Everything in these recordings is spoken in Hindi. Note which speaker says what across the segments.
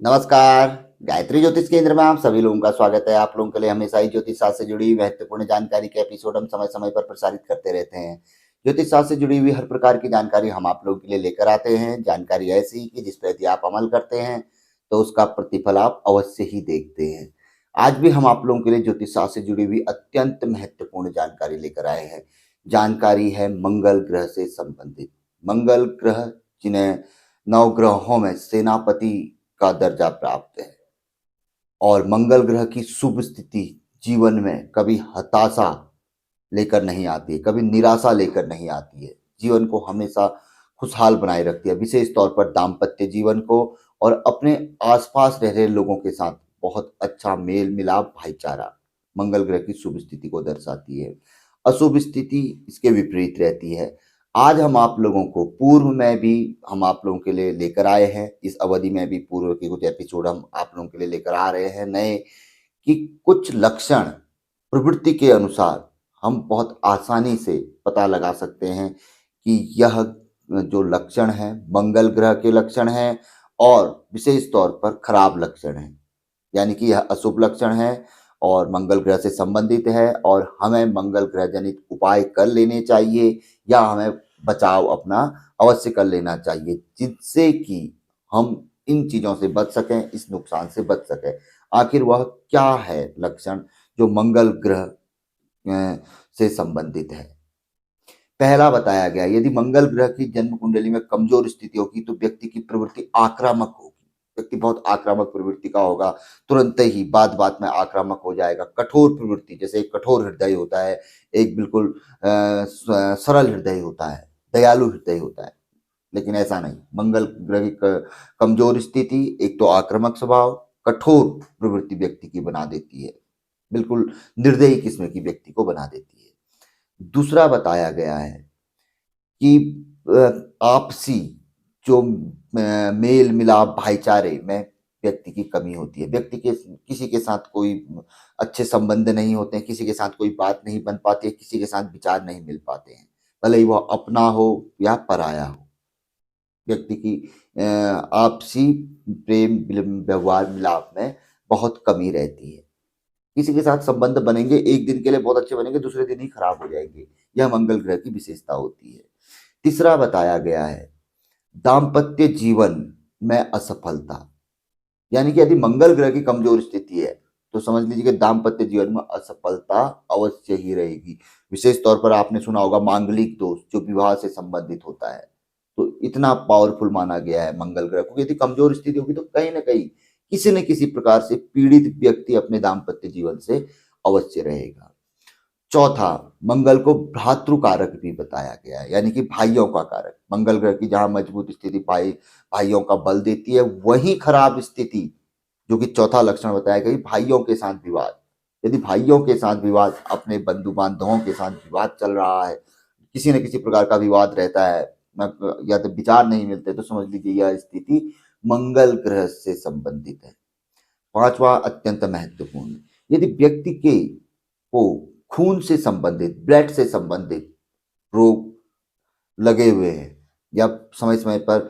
Speaker 1: नमस्कार। गायत्री ज्योतिष केंद्र में आप सभी लोगों का स्वागत है। आप लोगों के लिए हमेशा ही ज्योतिष शास्त्र से जुड़ी महत्वपूर्ण जानकारी के एपिसोड हम समय समय पर प्रसारित करते रहते हैं। ज्योतिष शास्त्र से जुड़ी हुई हर प्रकार की जानकारी हम आप लोगों के लिए लेकर आते हैं। जानकारी ऐसी कि जिस पर यदि आप अमल करते हैं तो उसका प्रतिफल आप अवश्य ही देखते हैं। आज भी हम आप लोगों के लिए ज्योतिष शास्त्र से जुड़ी हुई अत्यंत महत्वपूर्ण जानकारी लेकर आए हैं। जानकारी है मंगल ग्रह से संबंधित। मंगल ग्रह जिन्हें नवग्रहों में सेनापति का दर्जा प्राप्त है और मंगल ग्रह की शुभ स्थिति जीवन में कभी हताशा लेकर नहीं आती है, कभी निराशा लेकर नहीं आती है। जीवन को हमेशा खुशहाल बनाए रखती है, विशेष तौर पर दाम्पत्य जीवन को और अपने आसपास रह रहे लोगों के साथ बहुत अच्छा मेल मिलाप भाईचारा मंगल ग्रह की शुभ स्थिति को दर्शाती है। अशुभ स्थिति इसके विपरीत रहती है। आज हम आप लोगों को पूर्व में भी हम आप लोगों के लिए लेकर आए हैं, इस अवधि में भी पूर्व के कुछ एपिसोड हम आप लोगों के लिए लेकर आ रहे हैं नए, कि कुछ लक्षण प्रवृत्ति के अनुसार हम बहुत आसानी से पता लगा सकते हैं कि यह जो लक्षण है मंगल ग्रह के लक्षण हैं और विशेष तौर पर खराब लक्षण हैं। यानी कि यह अशुभ लक्षण है और मंगल ग्रह से संबंधित है और हमें मंगल ग्रह जनित उपाय कर लेने चाहिए या हमें बचाव अपना अवश्य कर लेना चाहिए, जिससे कि हम इन चीज़ों से बच सकें, इस नुकसान से बच सकें। आखिर वह क्या है लक्षण जो मंगल ग्रह से संबंधित है? पहला बताया गया, यदि मंगल ग्रह की जन्म कुंडली में कमजोर स्थिति होगी तो व्यक्ति की प्रवृत्ति आक्रामक होगी। व्यक्ति बहुत आक्रामक प्रवृत्ति का होगा, तुरंत ही बात बात में आक्रामक हो जाएगा। कठोर प्रवृत्ति, जैसे एक कठोर हृदय होता है, एक बिल्कुल सरल हृदय होता है, दयालु हृदय होता है, लेकिन ऐसा नहीं। मंगल ग्रह की कमजोर स्थिति एक तो आक्रामक स्वभाव, कठोर प्रवृत्ति व्यक्ति की बना देती है, बिल्कुल निर्दयी किस्म की व्यक्ति को बना देती है। दूसरा बताया गया है कि आपसी जो मेल मिलाप भाईचारे में व्यक्ति की कमी होती है। व्यक्ति के किसी के साथ कोई अच्छे संबंध नहीं होते हैं, किसी के साथ कोई बात नहीं बन पाती है, किसी के साथ विचार नहीं मिल पाते हैं, भले ही वह अपना हो या पराया हो। व्यक्ति की आपसी प्रेम व्यवहार मिलाप में बहुत कमी रहती है। किसी के साथ संबंध बनेंगे, एक दिन के लिए बहुत अच्छे बनेंगे, दूसरे दिन ही खराब हो जाएंगे। यह मंगल ग्रह की विशेषता होती है। तीसरा बताया गया है दाम्पत्य जीवन में असफलता। यानी कि यदि मंगल ग्रह की कमजोर स्थिति है तो समझ लीजिए कि दाम्पत्य जीवन में असफलता अवश्य ही रहेगी। विशेष तौर पर आपने सुना होगा मांगलिक दोष जो विवाह से संबंधित होता है, तो इतना पावरफुल माना गया है मंगल ग्रह को। यदि कमजोर स्थिति होगी तो कहीं ना कहीं किसी न किसी प्रकार से पीड़ित व्यक्ति अपने दाम्पत्य जीवन से अवश्य रहेगा। चौथा, मंगल को भ्रातृ कारक भी बताया गया है, यानी कि भाइयों का कारक। मंगल ग्रह की जहां मजबूत स्थिति भाइयों का बल देती है, वही खराब स्थिति जो कि चौथा लक्षण बताया गया, भाइयों के साथ विवाद। यदि भाइयों के साथ विवाद, अपने बंधु बांधवों के साथ विवाद चल रहा है, किसी न किसी प्रकार का विवाद रहता है या तो विचार नहीं मिलते, तो समझ लीजिए यह स्थिति मंगल ग्रह से संबंधित है। पांचवा अत्यंत महत्वपूर्ण, यदि व्यक्ति के को खून से संबंधित, ब्लड से संबंधित रोग लगे हुए हैं या समय समय पर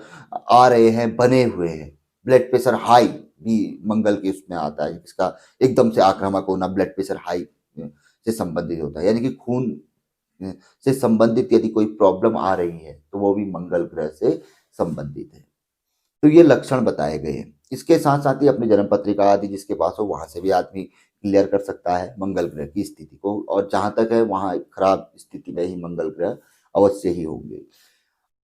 Speaker 1: आ रहे हैं, बने हुए हैं, ब्लड प्रेशर हाई भी मंगल के उसमें आता है, इसका एकदम से आक्रामक होना ब्लड प्रेशर हाई से संबंधित होता है। यानी कि खून से संबंधित यदि कोई प्रॉब्लम आ रही है तो वो भी मंगल ग्रह से संबंधित है। तो ये लक्षण बताए गए हैं। इसके साथ साथ ही अपनी जन्म पत्रिका आदि जिसके पास हो वहां से भी आदमी क्लियर कर सकता है मंगल ग्रह की स्थिति को, और जहां तक है वहां खराब स्थिति में ही मंगल ग्रह अवश्य ही होंगे।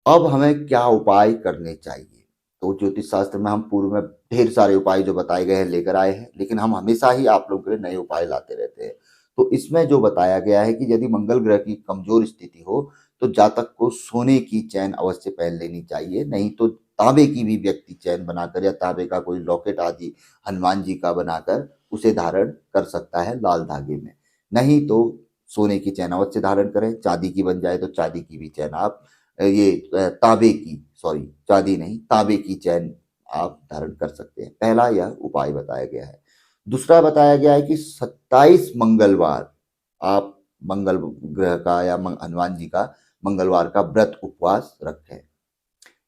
Speaker 1: अब हमें क्या उपाय करने चाहिए? तो ज्योतिष शास्त्र में हम पूर्व में ढेर सारे उपाय जो बताए गए हैं लेकर आए हैं, लेकिन हम हमेशा ही आप लोगों के लिए नए उपाय लाते रहते हैं। तो इसमें जो बताया गया है कि यदि मंगल ग्रह की कमजोर स्थिति हो तो जातक को सोने की चैन अवश्य पहन लेनी चाहिए, नहीं तो तांबे की भी व्यक्ति चैन बनाकर या तांबे का कोई लॉकेट आदि हनुमान जी का बनाकर उसे धारण कर सकता है लाल धागे में। नहीं तो सोने की चैन अवश्य धारण करें, चांदी की बन जाए तो चांदी की भी चैन आप तांबे की, सॉरी चांदी नहीं, तांबे की चैन आप धारण कर सकते हैं। पहला यह उपाय बताया गया है। दूसरा बताया गया है कि 27 मंगलवार आप मंगल ग्रह का या हनुमान जी का मंगलवार का व्रत उपवास रखें,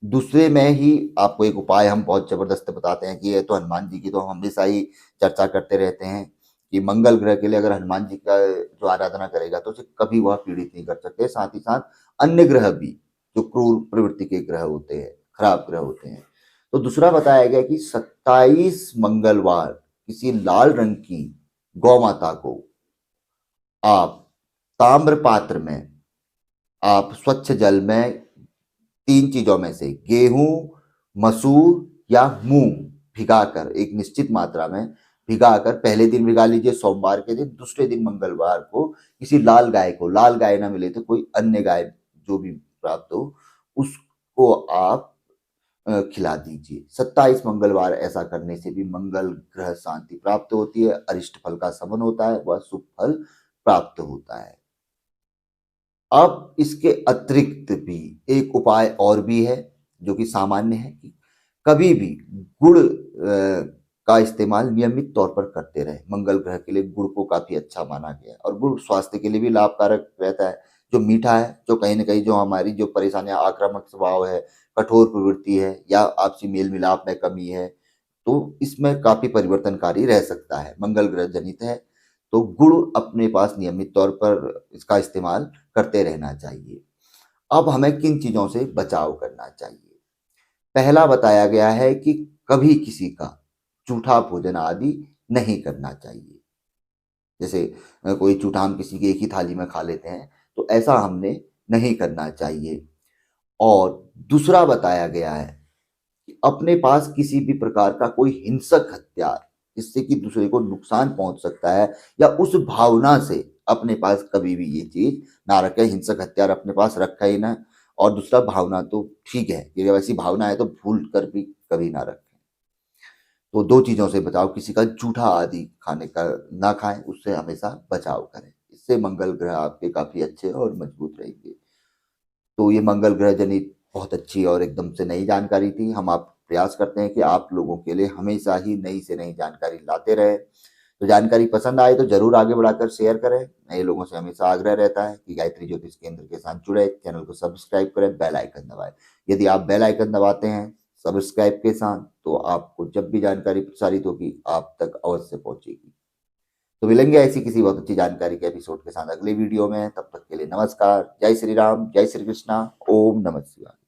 Speaker 1: दूसरे में ही आपको एक उपाय हम बहुत जबरदस्त बताते हैं कि ये तो हनुमान जी की तो हम हमेशा ही चर्चा करते रहते हैं कि मंगल ग्रह के लिए अगर हनुमान जी का जो आराधना करेगा तो उसे कभी वह पीड़ित नहीं कर सकते। साथ ही साथ अन्य ग्रह भी जो क्रूर प्रवृत्ति के ग्रह होते हैं, खराब ग्रह होते हैं। तो दूसरा बताया गया कि 27 मंगलवार किसी लाल रंग की गौ माता को आप ताम्र पात्र में, आप स्वच्छ जल में 3 चीजों में से गेहूं, मसूर या मूंग भिगाकर एक निश्चित मात्रा में भिगाकर पहले दिन भिगा लीजिए सोमवार के दिन, दूसरे दिन मंगलवार को किसी लाल गाय को, लाल गाय ना मिले तो कोई अन्य गाय जो भी प्राप्त हो उसको आप खिला दीजिए। 27 मंगलवार ऐसा करने से भी मंगल ग्रह शांति प्राप्त होती है, अरिष्ट फल का समन होता है, वह शुभ फल प्राप्त होता है। अब इसके अतिरिक्त भी एक उपाय और भी है जो कि सामान्य है कि कभी भी गुड़ का इस्तेमाल नियमित तौर पर करते रहे। मंगल ग्रह के लिए गुड़ को काफी अच्छा माना गया है और गुड़ स्वास्थ्य के लिए भी लाभकारक रहता है। जो मीठा है, जो कहीं ना कहीं जो हमारी जो परेशानियां, आक्रामक स्वभाव है, कठोर प्रवृत्ति है या आपसी मेल मिलाप में कमी है, तो इसमें काफी परिवर्तनकारी रह सकता है। मंगल ग्रह जनित है तो गुड़ अपने पास नियमित तौर पर इसका इस्तेमाल करते रहना चाहिए। अब हमें किन चीजों से बचाव करना चाहिए? पहला बताया गया है कि कभी किसी का जूठा भोजन आदि नहीं करना चाहिए। जैसे कोई जूठा हम किसी की एक ही थाली में खा लेते हैं, तो ऐसा हमने नहीं करना चाहिए। और दूसरा बताया गया है कि अपने पास किसी भी प्रकार का कोई हिंसक हथियार जिससे कि दूसरे को नुकसान पहुंच सकता है या उस भावना से अपने पास कभी भी ये चीज ना रखें। हिंसक हथियार अपने पास रखा ही ना। और दूसरा, भावना तो ठीक है, ये वैसी भावना है तो भूल कर भी कभी ना रखें। तो दो चीजों से बचाव, किसी का जूठा आदि खाने का ना खाएं, उससे हमेशा बचाव करें। इससे मंगल ग्रह आपके काफी अच्छे और मजबूत रहेंगे। तो ये मंगल ग्रह जनित बहुत अच्छी और एकदम से नई जानकारी थी। हम आप प्रयास करते हैं कि आप लोगों के लिए हमेशा ही नई से नई जानकारी लाते रहे। तो जानकारी पसंद आए तो जरूर आगे बढ़ाकर शेयर करें। नए लोगों से हमेशा आग्रह रहता है कि गायत्री ज्योतिष केंद्र के साथ जुड़े, चैनल को सब्सक्राइब करें, बेल आइकन दबाएं। यदि आप बेल आइकन दबाते हैं सब्सक्राइब के साथ तो आपको जब भी जानकारी प्रसारित होगी आप तक अवश्य पहुंचेगी। तो मिलेंगे ऐसी किसी बहुत अच्छी जानकारी के एपिसोड के साथ अगले वीडियो में। तब तक के लिए नमस्कार। जय श्री राम, जय श्री कृष्णा, ओम नमः शिवाय।